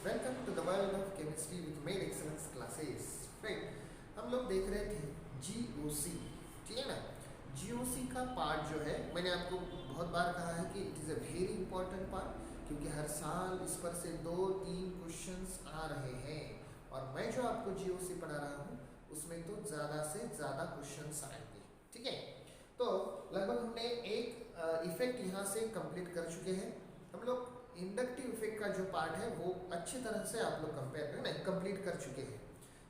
Welcome to the world of chemistry with Med excellence classes. Friend हम लोग देख रहे थे जीओसी, ठीक है ना। जीओसी का पार्ट जो है मैंने आपको बहुत बार कहा है कि it is a very important part, क्योंकि हर साल इस पर से 2-3 क्वेश्चंस आ रहे हैं और मैं जो आपको जीओसी पढ़ा रहा हूँ उसमें तो ज़्यादा से ज़्यादा क्वेश्चंस आएंगे, ठीक है। तो लगभग हमने एक इफेक्ट यहाँ से कंप्लीट कर चुके हैं। हम लोग इंडक्टिव इफेक्ट का जो पार्ट है वो अच्छी तरह से आप लोग कंप्लीट कर चुके हैं।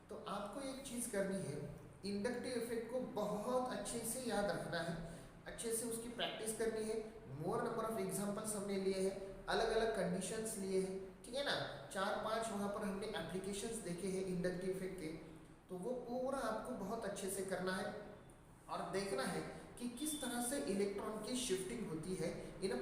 तो आपको एक चीज़ करनी है, इंडक्टिव इफेक्ट को बहुत अच्छे से याद रखना है, अच्छे से उसकी प्रैक्टिस करनी है। मोर नंबर ऑफ एग्जांपल्स हमने लिए हैं, अलग अलग कंडीशंस लिए हैं, ठीक है ना। 4-5 वहाँ पर हमने एप्लीकेशंस देखे हैं इंडक्टिव इफेक्ट के। तो वो पूरा आपको बहुत अच्छे से करना है और देखना है कि किस तरह से इलेक्ट्रॉन की शिफ्टिंग होती है इन अ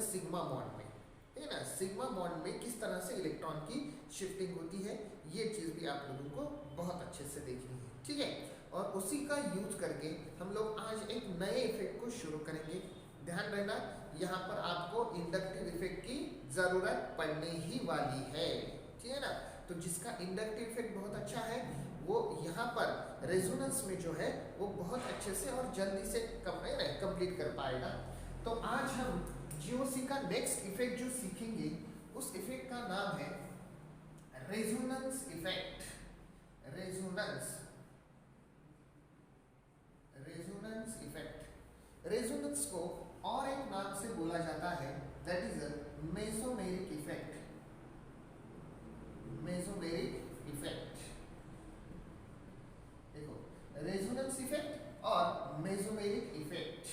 सिग्मा बॉन्ड में, ठीक है ना। सिग्मा बॉन्ड में किस तरह से इलेक्ट्रॉन की शिफ्टिंग होती है, ये चीज़ भी आप लोगों को बहुत अच्छे से देखनी है, ठीक है। और उसी का यूज करके हम लोग आज एक नए इफेक्ट को शुरू करेंगे। ध्यान रहना, यहाँ पर आपको इंडक्टिव इफेक्ट की ज़रूरत पड़ने ही वाली है, ठीक है ना। तो जिसका इंडक्टिव इफेक्ट बहुत अच्छा है वो यहाँ पर रेजोनेंस में जो है वो बहुत अच्छे से और जल्दी से कंप्लीट कर पाएगा। तो आज हम जीओसी का नेक्स्ट इफेक्ट जो सीखेंगे उस इफेक्ट का नाम है resonance effect. Resonance effect, resonance को और एक नाम से बोला जाता है, that is mesomeric effect. Mesomeric effect, देखो, रेजोनेंस इफेक्ट और मेसोमेरिक इफेक्ट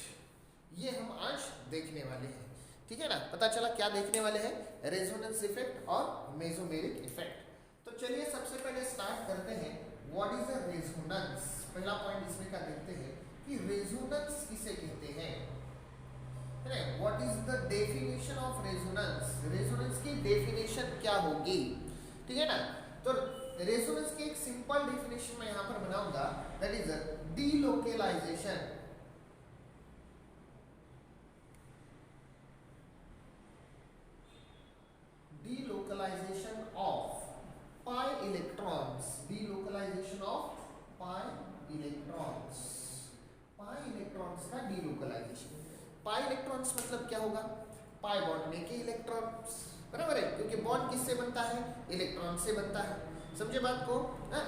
ये हम आज देखने वाले हैं, ठीक है ना। पता चला क्या देखने वाले हैं, रेजोनेंस इफेक्ट और मेसोमेरिक इफेक्ट। तो चलिए सबसे पहले स्टार्ट करते हैं, व्हाट इज अ रेजोनेंस। पहला पॉइंट इसमें का देखते हैं कि रेजोनेंस किसे कहते हैं, है ना। What is the definition of resonance, resonance की डेफिनेशन क्या होगी, ठीक है ना। तो रेजोनेंस की एक सिंपल डेफिनेशन मैं यहाँ पर बनाऊंगा, that is delocalization. Delocalization of pi electrons, delocalization of pi electrons, pi electrons का delocalization। pi electrons मतलब क्या होगा, pi बॉन्ड में के इलेक्ट्रॉन्स, बराबर है, क्योंकि बॉन्ड किससे बनता है, इलेक्ट्रॉन से बनता है। समझे बात को,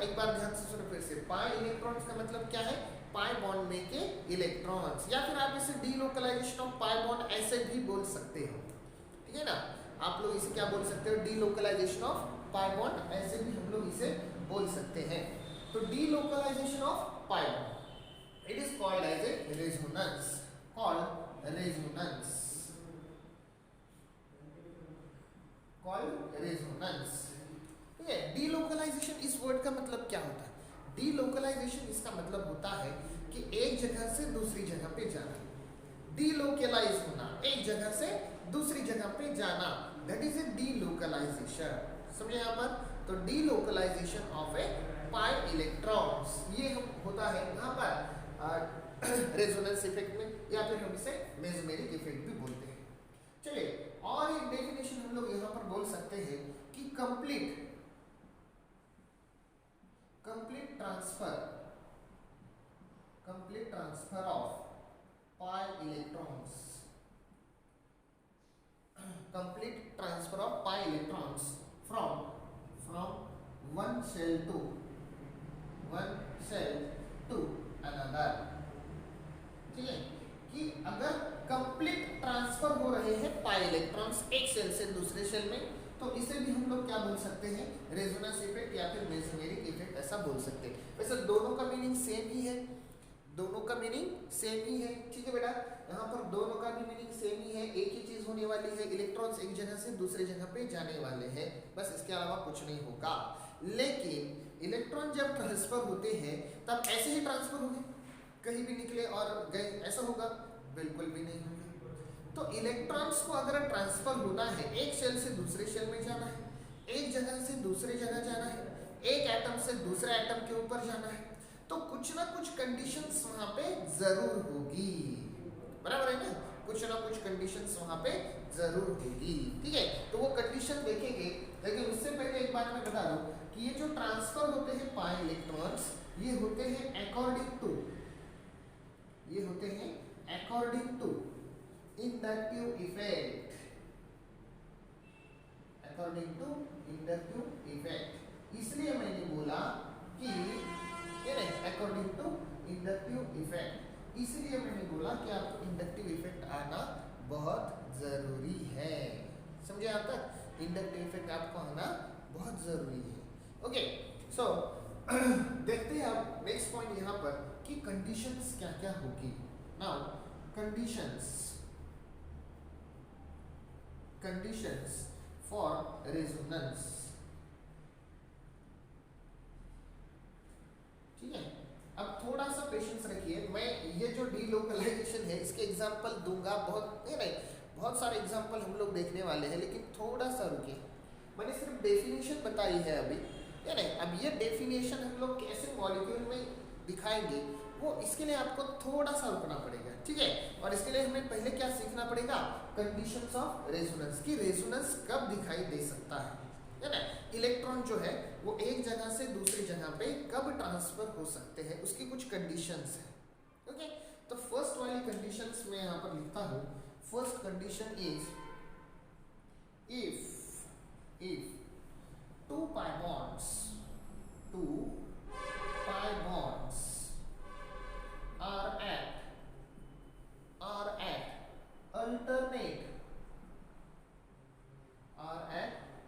एक बार ध्यान से सुनो फिर से। pi electrons का मतलब क्या है, pi बॉन्ड में के इलेक्ट्रॉन्स, या फिर आप इसे delocalization of pi बॉन्ड ऐसे भी बोल सकते हो, ठीक है ना। आप लोग इसे क्या बोल सकते हो, डीलोकलाइजेशन ऑफ पाई बॉन्ड, ऐसे भी हम लोग इसे बोल सकते हैं। तो delocalization of pi bond, it is called as a resonance, called resonance, called resonance, ठीक है। डीलोकलाइजेशन इस वर्ड का मतलब क्या होता है, डीलोकलाइजेशन इसका मतलब होता है कि एक जगह से दूसरी जगह पे जाना, डीलोकलाइज होना, एक जगह से दूसरी जगह पे जाना, दैट इज ए डीलोकलाइजेशन। समझे यहाँ पर, तो delocalization of a pi electrons ये होता है यहाँ पर रेजोनेंस इफेक्ट में, या फिर हम इसे मेसोमेरिक इफेक्ट भी बोलते हैं। चलिए और एक डेफिनेशन हम लोग यहाँ पर बोल सकते हैं कि complete transfer of pi electrons, complete transfer of pi electrons from one shell to another, ठीक है। कि अगर कंप्लीट ट्रांसफर हो रहे हैं पाई इलेक्ट्रॉन्स एक सेल से दूसरे सेल में, तो इसे भी हम लोग क्या बोल सकते हैं, रेजोनेंस इफेक्ट या फिर मेसोमेरिक इफेक्ट ऐसा बोल सकते हैं। वैसे दोनों का मीनिंग सेम ही है, दोनों का मीनिंग सेम ही है, ठीक है बेटा। यहाँ पर दोनों का भी मीनिंग सेम ही है, एक ही चीज होने वाली है, इलेक्ट्रॉन्स एक जगह से दूसरे जगह पे जाने वाले हैं, बस इसके अलावा कुछ नहीं होगा। लेकिन इलेक्ट्रॉन जब ट्रांसफर होते हैं तब ऐसे ही ट्रांसफर होंगे, कहीं भी निकले और गए, ऐसा होगा, बिल्कुल भी नहीं होगा। तो इलेक्ट्रॉन्स को अगर ट्रांसफर होना है, एक सेल से दूसरे सेल में जाना है, एक जगह से दूसरे जगह जाना है, एक एटम से दूसरे एटम के ऊपर जाना है, तो कुछ ना कुछ कंडीशंस वहां पे जरूर होगी, बराबर है ना। कुछ ना कुछ कंडीशंस वहां पे जरूर होगी, ठीक है। तो वो कंडीशन देखेंगे, लेकिन उससे पहले एक बात मैं बता दूं कि ये जो ट्रांसफर होते हैं पाई इलेक्ट्रॉन्स, ये होते हैं अकॉर्डिंग टू, ये होते हैं according to inductive effect, according to inductive effect. इसलिए मैंने बोला कि ये नहीं, अकॉर्डिंग टू इंडक्टिव इफेक्ट, इसलिए मैंने बोला कि आपको इंडक्टिव इफेक्ट आना बहुत जरूरी है। समझे यहाँ तक? इंडक्टिव इफेक्ट आपको आना बहुत जरूरी है। ओके, सो देखते हैं अब नेक्स्ट पॉइंट यहाँ पर कि कंडीशंस क्या क्या होगी। नाउ कंडीशंस फॉर रेजोनेंस, ठीक है। अब थोड़ा सा पेशेंस रखिए, मैं ये जो डीलोकलाइजेशन है इसके एग्जांपल दूंगा, बहुत सारे एग्जांपल हम लोग देखने वाले हैं, लेकिन थोड़ा सा रुकिए। मैंने सिर्फ डेफिनेशन बताई है अभी, या नहीं। अब ये डेफिनेशन हम लोग कैसे मॉलिक्यूल में दिखाएंगे, वो इसके लिए आपको थोड़ा सा रुकना पड़ेगा, ठीक है। और इसके लिए हमें पहले क्या सीखना पड़ेगा, कंडीशंस ऑफ रेजोनेंस, की रेजोनेंस कब दिखाई दे सकता है ना। इलेक्ट्रॉन जो है वो एक जगह से दूसरी जगह पे कब ट्रांसफर हो सकते हैं, उसकी कुछ कंडीशंस है। ओके, तो फर्स्ट वाली कंडीशंस मैं यहाँ पर लिखता हूँ। First condition is if two pi bonds are at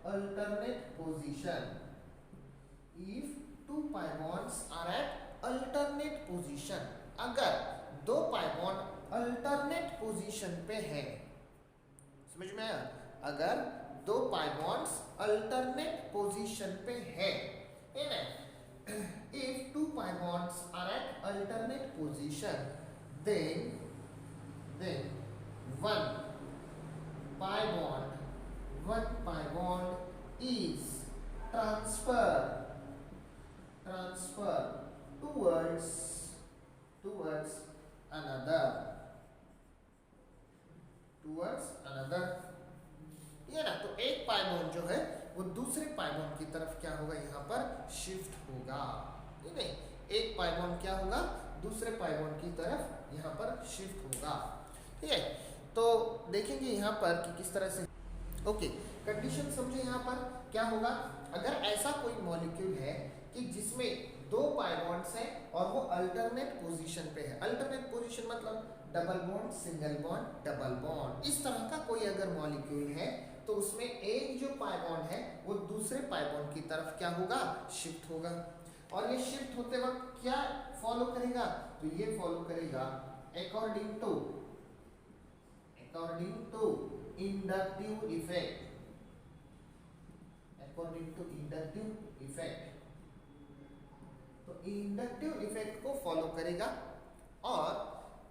alternate position, if two pi bonds are at alternate position, अगर दो पाई बॉन्ड अल्टरनेट पोजीशन पे है, समझ में आया? अगर दो पाई बॉन्ड्स अल्टरनेट पोजीशन पे है ना, if two pi bonds are at alternate position, then one pi bond is transferred towards another, ये ना। तो एक पाई बॉन्ड जो है वो दूसरे पाई बॉन्ड की तरफ क्या होगा, यहाँ पर शिफ्ट होगा, ये नहीं। एक पाई बॉन्ड क्या होगा, दूसरे पाई बॉन्ड की तरफ यहाँ पर शिफ्ट होगा, ठीक है। तो देखेंगे यहाँ पर कि किस तरह से। ओके, कंडीशन समझे यहाँ पर क्या होगा। अगर ऐसा कोई मॉलिक्यूल है कि जिसमें दो पाई बॉन्ड्स हैं और वो अल्टरनेट पोजीशन पे है, अल्टरनेट पोजीशन मतलब double bond, single bond, double bond, इस तरह का कोई अगर मॉलिक्यूल है, तो उसमें एक जो पाई बॉन्ड है वो दूसरे पाई बॉन्ड की तरफ क्या होगा, शिफ्ट होगा। और ये शिफ्ट होते वक्त क्या फॉलो करेगा, तो ये फॉलो करेगा according to inductive effect, according to inductive effect. तो इंडक्टिव इफेक्ट को फॉलो करेगा और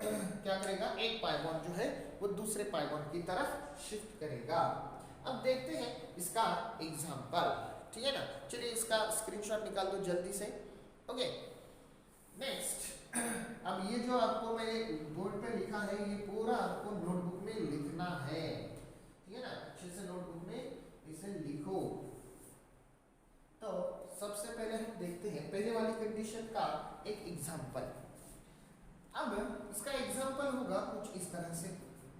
क्या करेगा, एक पाई बॉन्ड जो है वो दूसरे पाई बॉन्ड की तरफ शिफ्ट करेगा। अब देखते हैं इसका एग्जांपल, ठीक है ना। चलिए इसका स्क्रीनशॉट निकाल दो जल्दी से। ओके, नेक्स्ट, अब ये जो आपको मैंने बोर्ड पे लिखा है ये पूरा आपको नोटबुक में लिखना है, ठीक है ना। अच्छे से नोटबुक में इसे लिखो। तो सबसे पहले हम देखते हैं पहले वाली कंडीशन का एक एग्जांपल। अब इसका एग्जांपल होगा कुछ इस तरह से।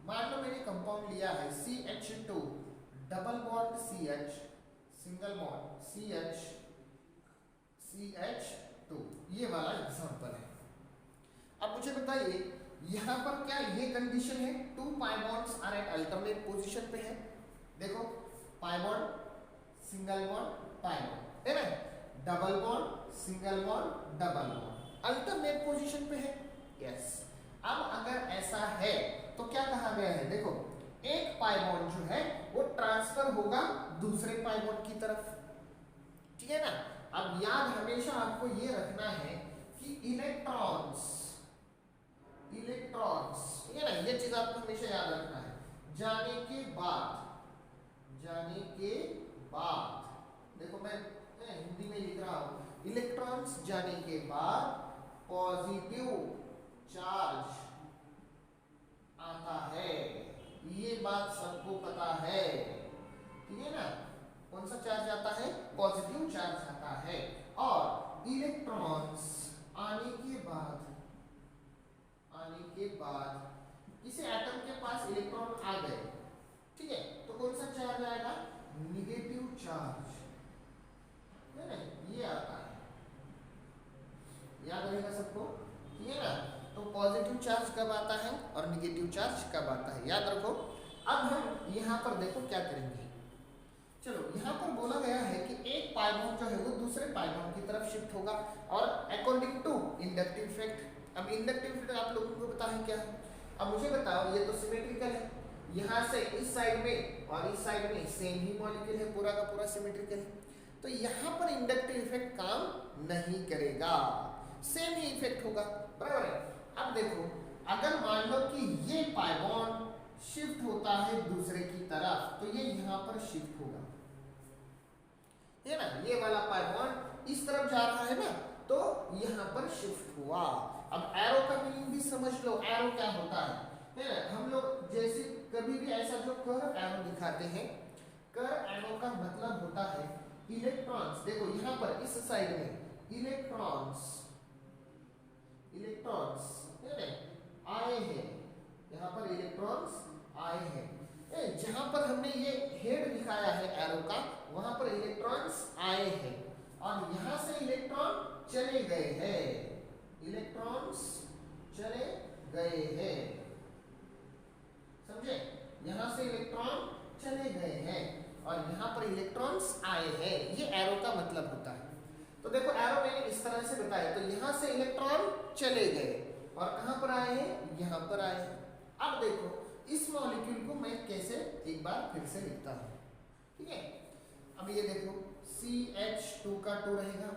मान लो मैंने कंपाउंड लिया है CH2 double bond CH single bond CH2, ये वाला एग्जांपल है। अब मुझे बताइए यहाँ पर क्या ये कंडीशन है, two pi bonds are at alternate position पे है। देखो, pi bond, single bond, pi bond, है ना। Double bond, single bond, double bond, alternate position पे है। यस। अब अगर ऐसा है तो क्या कहा गया है, देखो एक पाई बॉन्ड जो है वो ट्रांसफर होगा दूसरे पाई बॉन्ड की तरफ, ठीक है ना। अब याद हमेशा आपको ये रखना है कि इलेक्ट्रॉन्स, ठीक है ना, ये चीज आपको हमेशा याद रखना है। जाने के बाद देखो मैं हिंदी में लिख रहा हूं, इलेक्ट्रॉन्स जाने के बाद पॉजिटिव चार्ज आता है, ये बात सबको पता है, ठीक है ना। कौन सा चार्ज आता है, पॉजिटिव चार्ज आता है। और इलेक्ट्रॉन्स आने के बाद किसी एटम के पास इलेक्ट्रॉन आ गए, ठीक है, तो कौन सा चार्ज आएगा, निगेटिव चार्ज, है ना, ये आता है, याद रहेगा सबको, ठीक है ना। तो पॉजिटिव चार्ज कब आता है और निगेटिव चार्ज कब आता है, याद रखो। अब हम यहाँ पर देखो क्या करेंगे, चलो यहाँ पर बोला गया है कि एक पाइबॉन जो है वो दूसरे पाइबॉन की तरफ शिफ्ट होगा और अकॉर्डिंग टू इंडक्टिव इफेक्ट। अब इंडक्टिव इफेक्ट आप लोगों को पता है क्या है, अब मुझे बताओ, ये तो सिमेट्रिकल है, यहाँ से इस साइड में और इस साइड में सेम ही मॉलिक्यूल है, पूरा का पूरा सिमेट्रिकल है, तो यहाँ पर इंडक्टिव इफेक्ट काम नहीं करेगा, सेम ही इफेक्ट होगा, बराबर है। अब देखो, अगर मान लो कि ये पाइबॉन शिफ्ट होता है दूसरे की तरफ, तो ये यहाँ पर शिफ्ट होगा, है ना, ये वाला पाइबॉन इस तरफ जा रहा है ना, तो यहाँ पर शिफ्ट हुआ। अब एरो का मीनिंग भी समझ लो, एरो क्या होता है ना, हम लोग जैसे कभी भी ऐसा जो कर्व एरो दिखाते हैं, कर्व एरो का मतलब होता है इलेक्ट्रॉन्स, देखो यहाँ पर इस साइड में इलेक्ट्रॉन्स है ना आए हैं, यहाँ पर इलेक्ट्रॉन्स आए हैं, जहां पर हमने ये हेड दिखाया है एरो का, वहां पर इलेक्ट्रॉन्स आए हैं और यहां से इलेक्ट्रॉन चले गए हैं, इलेक्ट्रॉन्स चले गए हैं, समझे, यहां से इलेक्ट्रॉन चले गए हैं और यहां पर इलेक्ट्रॉन्स आए हैं, ये एरो का मतलब होता है। तो देखो एरो मैंने इस तरह से बताया, तो यहां से इलेक्ट्रॉन चले गए और कहां पर आए हैं, यहां पर आए हैं। अब देखो इस मॉलिक्यूल को मैं कैसे एक बार फिर से लिखता हूं, ठीक है। अब ये देखो CH2 का 2 रहेगा,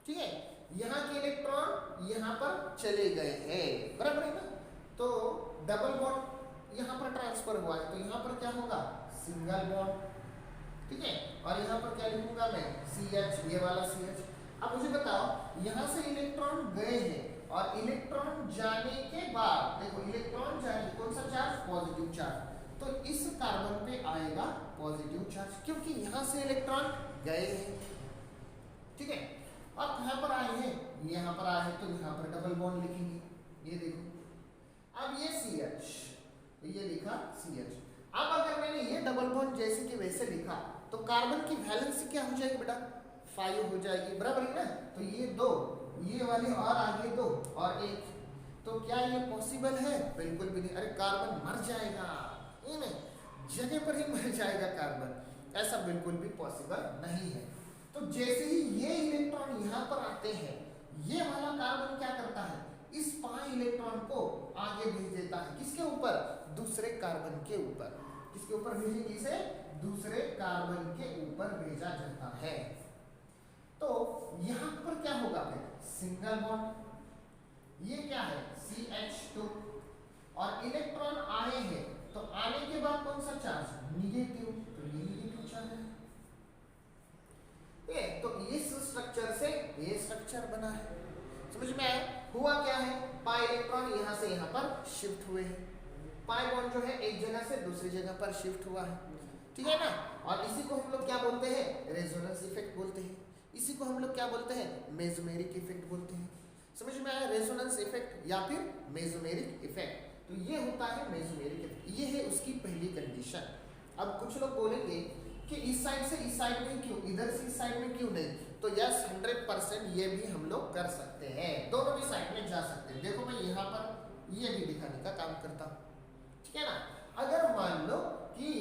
ठीक है, यहाँ के इलेक्ट्रॉन यहाँ पर चले गए हैं, बराबर है ना, तो डबल बॉन्ड यहाँ पर ट्रांसफर हुआ है, तो यहाँ पर क्या होगा, सिंगल बॉन्ड, ठीक है, और यहाँ पर क्या लिखूंगा मैं, CH, ये वाला CH। अब मुझे बताओ, यहाँ से इलेक्ट्रॉन गए हैं और इलेक्ट्रॉन जाने के बाद, देखो इलेक्ट्रॉन जाने, कौन सा चार्ज, पॉजिटिव चार्ज, तो इस कार्बन पे आएगा पॉजिटिव चार्ज, क्योंकि यहाँ से इलेक्ट्रॉन गए हैं, ठीक है। अब यहाँ पर आए हैं, यहाँ पर आए हैं, तो यहाँ पर डबल बॉन्ड लिखेंगे, ये देखो, अब ये CH, ये लिखा CH। अब अगर मैंने ये डबल बॉन्ड जैसे कि वैसे लिखा, तो कार्बन की वैलेंसी क्या हो जाएगी बेटा, 5 हो जाएगी, बराबर है ना, तो ये 2, ये वाले और आगे 2 और 1, तो क्या ये पॉसिबल है, बिल्कुल भी नहीं, अरे कार्बन मर जाएगा, ये नहीं, जगह पर ही मर जाएगा कार्बन, ऐसा बिल्कुल भी पॉसिबल नहीं है। तो जैसे ही ये इलेक्ट्रॉन यहाँ पर आते हैं, ये वाला कार्बन क्या करता है, इस पाई इलेक्ट्रॉन को आगे भेज देता है, किसके ऊपर, दूसरे कार्बन के ऊपर, किसके ऊपर भेजेंगे इसे, दूसरे कार्बन के ऊपर भेजा जाता है। तो यहाँ पर क्या होगा फिर, सिंगल बॉन्ड, ये क्या है CH2 और इलेक्ट्रॉन आए हैं, तो आने के बाद कौन सा चार्ज, निगेटिव, तो ये निगेटिव चार्ज है, तो इस स्ट्रक्चर से ये स्ट्रक्चर बना है, समझ में आया। हुआ क्या है, पाई इलेक्ट्रॉन यहाँ से यहाँ पर शिफ्ट हुए हैं, पाई बॉन्ड जो है एक जगह से दूसरी जगह पर शिफ्ट हुआ है, ठीक है ना, और इसी को हम लोग क्या बोलते हैं, रेजोनेंस इफेक्ट बोलते हैं, इसी को हम लोग क्या बोलते हैं, मेसोमेरिक इफेक्ट बोलते हैं, समझ में आया, रेजोनेंस इफेक्ट या फिर मेसोमेरिक इफेक्ट, तो ये होता है मेसोमेरिक इफेक्ट, ये है उसकी पहली कंडीशन। अब कुछ लोग बोलेंगे कि इस साइड से इस साइड में क्यों, इधर से इस साइड में क्यों नहीं, तो यस 100% ये भी हम लोग कर सकते हैं, दोनों भी साइड में जा सकते हैं। देखो मैं यहाँ पर ये भी दिखाने का काम करता हूँ, ठीक है ना। अगर मान लो कि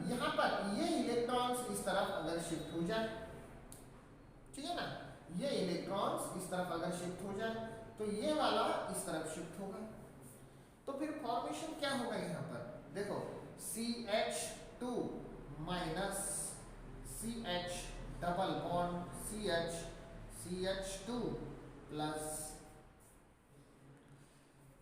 यहाँ पर ये इलेक्ट्रॉन्स इस तरफ अगर शिफ्ट हो जाए, ठीक है ना, ये इलेक्ट्रॉन्स इस तरफ अगर शिफ्ट हो जाए, तो ये वाला इस तरफ शिफ्ट होगा, तो फिर फॉर्मेशन क्या होगा, यहाँ पर देखो CH2 minus CH double bond CH2 plus,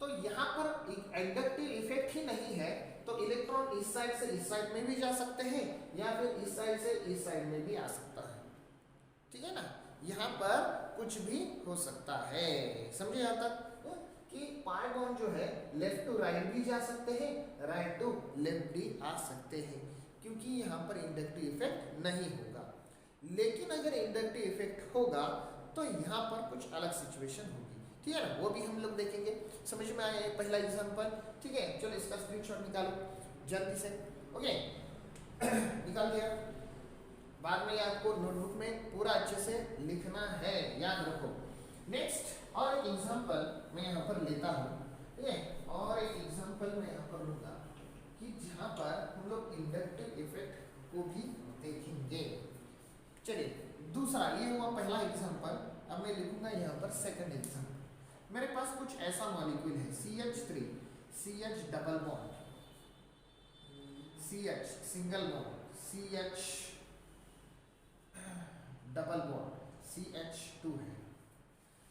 तो यहाँ पर एक इंडक्टिव इफेक्ट ही नहीं है, तो इलेक्ट्रॉन इस साइड से इस साइड में भी जा सकते हैं या फिर इस साइड से इस साइड में भी आ सकता है, ठीक है ना, यहाँ पर कुछ भी हो सकता है, समझे यहाँ तक कि पाई बॉन्ड जो है लेफ्ट टू राइट भी जा सकते हैं, राइट टू लेफ्ट भी आ सकते हैं, क्योंकि यहाँ पर इंडक्टिव इफेक्ट नहीं होगा। लेकिन अगर इंडक्टिव इफेक्ट होगा तो यहाँ पर कुछ अलग सिचुएशन होगी, ठीक है ना, वो भी हम लोग देखेंगे। समझ में आया पहला एग्जांपल, ठीक है। चलो इसका स्क्रीनशॉट निकालो जल्दी से, ओके निकाल दिया। बाद में आपको नोटबुक में पूरा अच्छे से लिखना है, याद रखो। नेक्स्ट और एक एग्जांपल मैं यहाँ पर लेता हूँ, ठीक है, और एक एग्जांपल मैं यहाँ पर लूँगा कि जहाँ पर हम लोग इंडक्टिव इफेक्ट को भी देखेंगे। चलिए दूसरा, ये हुआ पहला एग्जांपल। अब मैं लिखूंगा यहाँ पर सेकंड एग्जांपल। मेरे पास कुछ ऐसा मॉलिक्यूल है CH3, CH double bond, CH single bond, CH double bond, CH2 है।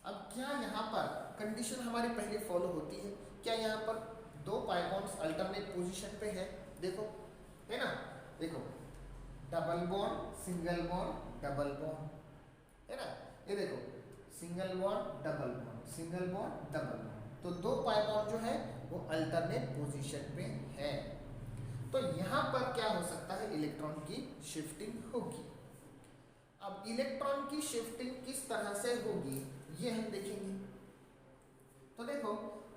अब क्या यहाँ पर कंडीशन हमारी पहले फॉलो होती है? क्या यहाँ पर दो पाई बॉन्ड्स अल्टरनेट पोजीशन पे है? देखो, है ना, देखो double bond, single bond, double bond, है ना, ये देखो single bond, double bond, single bond, double bond. तो दो पाई बॉन्ड जो है वो अल्टरनेट पोजीशन पे है। तो यहाँ पर क्या हो सकता है? इलेक्ट्रॉन की शिफ्टिंग होगी। अब इलेक्ट्रॉन की शिफ्टिंग किस तरह से होगी ये हम देखेंगे। तो देखो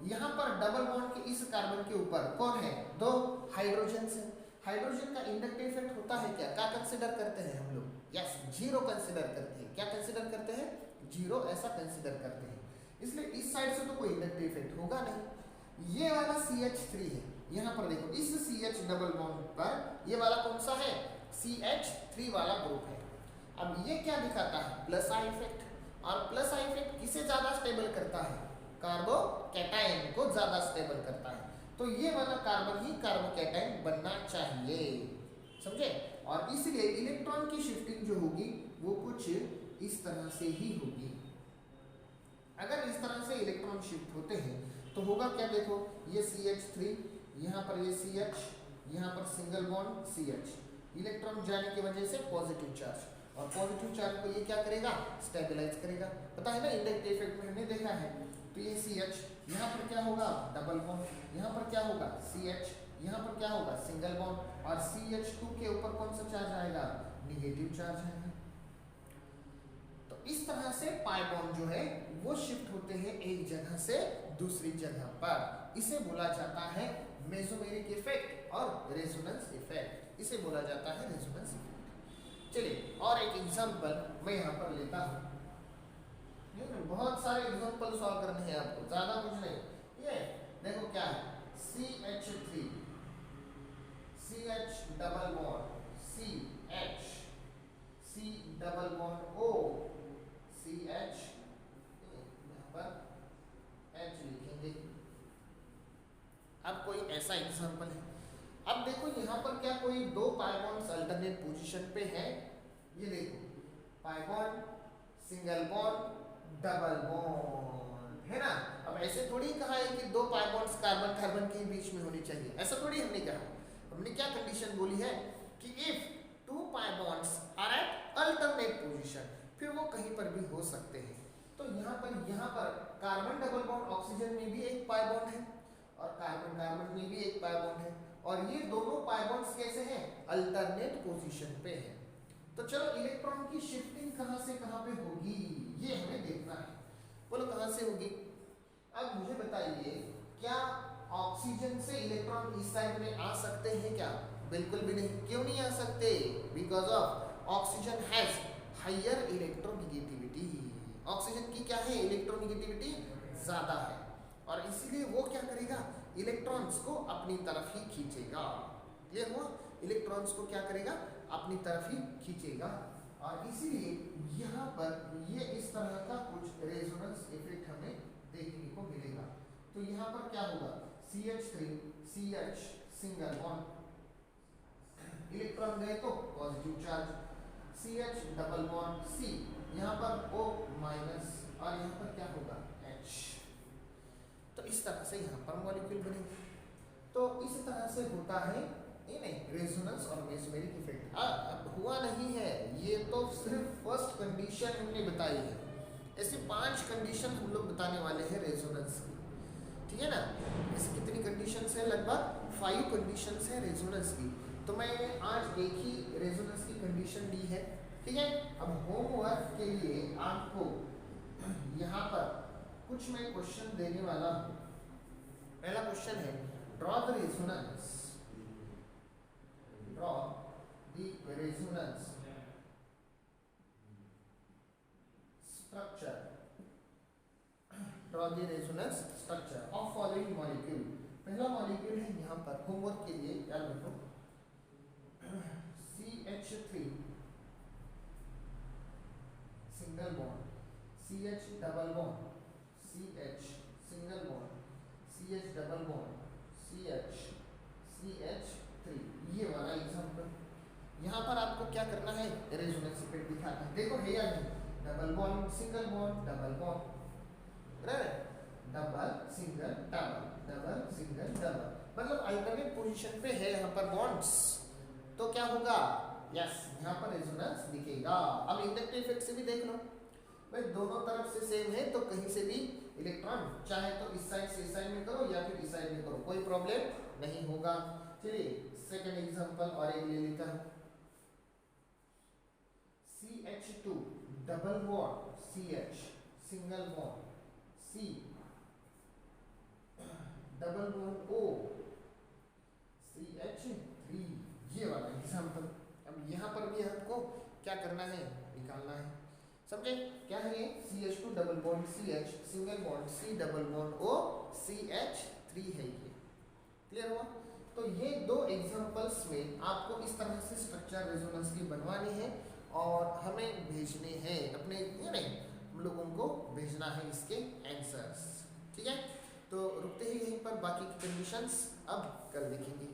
यहाँ पर डबल बॉन्ड के इस कार्बन के ऊपर कौन है? दो हाइड्रोजन है। हाइड्रोजन का इंडक्टिव इफेक्ट होता है क्या कंसिडर करते हैं हम लोग? यस, जीरो कंसिडर करते हैं। क्या कंसिडर करते हैं? जीरो, ऐसा कंसिडर करते हैं। इसलिए इस साइड से तो कोई इंडक्टिव इफेक्ट होगा नहीं। ये वाला CH3 है, यहाँ पर देखो इस CH डबल बॉन्ड पर ये वाला कौन सा है? CH3 वाला ग्रुप है। अब ये क्या दिखाता है? Plus I effect. और प्लस आई इफेक्ट किसे ज्यादा स्टेबल करता है? कार्बोकैटायन को ज्यादा स्टेबल करता है। तो ये वाला कार्बन ही कार्बोकैटायन बनना चाहिए, समझे? और इसलिए इलेक्ट्रॉन की शिफ्टिंग जो होगी वो कुछ इस तरह से ही होगी। अगर इस तरह से इलेक्ट्रॉन शिफ्ट होते हैं तो होगा क्या? देखो ये CH3, यहाँ पर ये CH, यहाँ पर सिंगल बॉन्ड CH। इलेक्ट्रॉन जाने की वजह से पॉजिटिव चार्ज, और पॉजिटिव चार्ज को ये क्या करेगा? स्टेबलाइज करेगा। पता है ना, इंडक्टिव इफेक्ट में हमने देखा है। तो ये CH, यहाँ पर क्या होगा? डबल बॉन्ड, यहाँ पर क्या होगा? CH, यहाँ पर क्या होगा? सिंगल बॉन्ड, और CH2 के ऊपर कौन सा चार्ज आएगा? निगेटिव चार्ज आएगा। तो इस तरह से पाई बॉन्ड जो है वो शिफ्ट होते हैं एक जगह से दूसरी जगह पर। इसे बोला जाता है मेसोमेरिक इफेक्ट और रेजोनेंस इफेक्ट। इसे बोला जाता है रेजोनेंस इफेक्ट। चलिए और एक एग्जांपल मैं यहाँ पर लेता हूँ। बहुत सारे एग्जांपल सॉल्व करने हैं आपको, ज्यादा कुछ नहीं। ये देखो क्या है? CH3, CH double bond, CH, C double bond O, CH, यहाँ पर H लिखेंगे। अब कोई ऐसा एग्जांपल है। अब देखो यहाँ पर क्या कोई दो पाई बॉन्ड्स अल्टरनेट पोजीशन पे है? ये देखो pi bond, single bond, double bond, है ना। अब ऐसे थोड़ी कहा है कि दो पाई बॉन्ड्स कार्बन कार्बन के बीच में होनी चाहिए, ऐसा थोड़ी हमने कहा। हमने क्या कंडीशन बोली है कि if two pi bonds are at alternate position, फिर वो कहीं पर भी हो सकते हैं। तो यहाँ पर कार्बन डबल बॉन्ड ऑक्सीजन में भी एक पाई बॉन्ड है और कार्बन कार्बन में भी एक पाई बॉन्ड है, और ये दोनों पाई बॉन्ड्स कैसे हैं? अल्टरनेट पोजीशन पे है। तो चलो इलेक्ट्रॉन की शिफ्टिंग कहाँ से कहाँ पे होगी ये हमें देखना है। बोलो कहाँ से होगी? अब मुझे बताइए, क्या ऑक्सीजन से इलेक्ट्रॉन इस साइड में आ सकते हैं क्या? बिल्कुल भी नहीं। क्यों नहीं आ सकते? Because of oxygen has higher electronegativity. Oxygen की क्या है? इलेक्ट्रोनेगेटिविटी ज्यादा है, और इसीलिए वो क्या करेगा? इलेक्ट्रॉन्स को अपनी तरफ ही खींचेगा। क्लियर हुआ? इलेक्ट्रॉन्स को क्या करेगा? अपनी तरफ ही खींचेगा, और इसीलिए यहाँ पर ये इस तरह का कुछ रेजोनेंस इफेक्ट हमें देखने को मिलेगा। तो यहाँ पर क्या होगा? CH3, CH single bond, electron गए तो positive charge, CH double bond C, यहाँ पर O माइनस, और यहाँ पर क्या होगा? H। तो इस तरह से यहाँ पर मॉलिक्यूल बनेंगे। तो इस तरह से होता है नहीं रेजोनेंस और मेसोमेरिक इफेक्ट। अब हुआ नहीं है, ये तो सिर्फ फर्स्ट कंडीशन हमने बताई है। ऐसे 5 कंडीशन हम लोग बताने वाले हैं रेजोनेंस की, ठीक है ना। ऐसे कितनी कंडीशंस है? लगभग 5 कंडीशंस है रेजोनेंस की। तो मैं आज एक ही रेजोनेंस की कंडीशन ली है, ठीक है। अब होमवर्क के लिए आपको यहाँ पर कुछ मैं क्वेश्चन देने वाला हूँ। पहला क्वेश्चन है draw the resonance, draw the resonance structure, draw the resonance structure of following molecule. पहला मॉलिक्यूल है यहाँ पर, होमवर्क के लिए याद रखो CH3 single bond, CH double bond, CH single bond, CH double bond, CH, CH3, ये वाला एग्जांपल। यहाँ पर आपको क्या करना है, रेजोनेंस इफेक्ट दिखाना है। देखो है या नहीं, double bond single bond double bond, double single double, double single double, मतलब अल्टरनेट पोजीशन पे है यहाँ पर बॉन्ड्स, तो क्या होगा, यस यहाँ पर रेजोनेंस दिखेगा। अब इंडक्टिव इफेक्ट से भी देख लो भाई, दोनों तरफ से सेम है तो कहीं से भी इलेक्ट्रॉन चाहे तो इस साइड से इस साइड में करो या फिर इस साइड में करो, कोई प्रॉब्लम नहीं होगा। चलिए सेकंड एग्जांपल और एक ले लेता हूं, CH2 double bond, CH single bond, C double bond O, CH3, ये वाला एग्जांपल। अब यहाँ पर भी आपको क्या करना है, निकालना है, समझे क्या है ये, CH2 double bond CH single bond C double bond O, CH3 है ये, क्लियर हुआ। तो ये दो एग्जांपल्स में आपको इस तरह से स्ट्रक्चर रेजोनेंस की बनवानी है और हमें भेजने हैं अपने, नहीं हम लोगों को भेजना है इसके आंसर्स, ठीक है। तो रुकते ही यहीं पर, बाकी की कंडीशंस अब कल देखेंगे।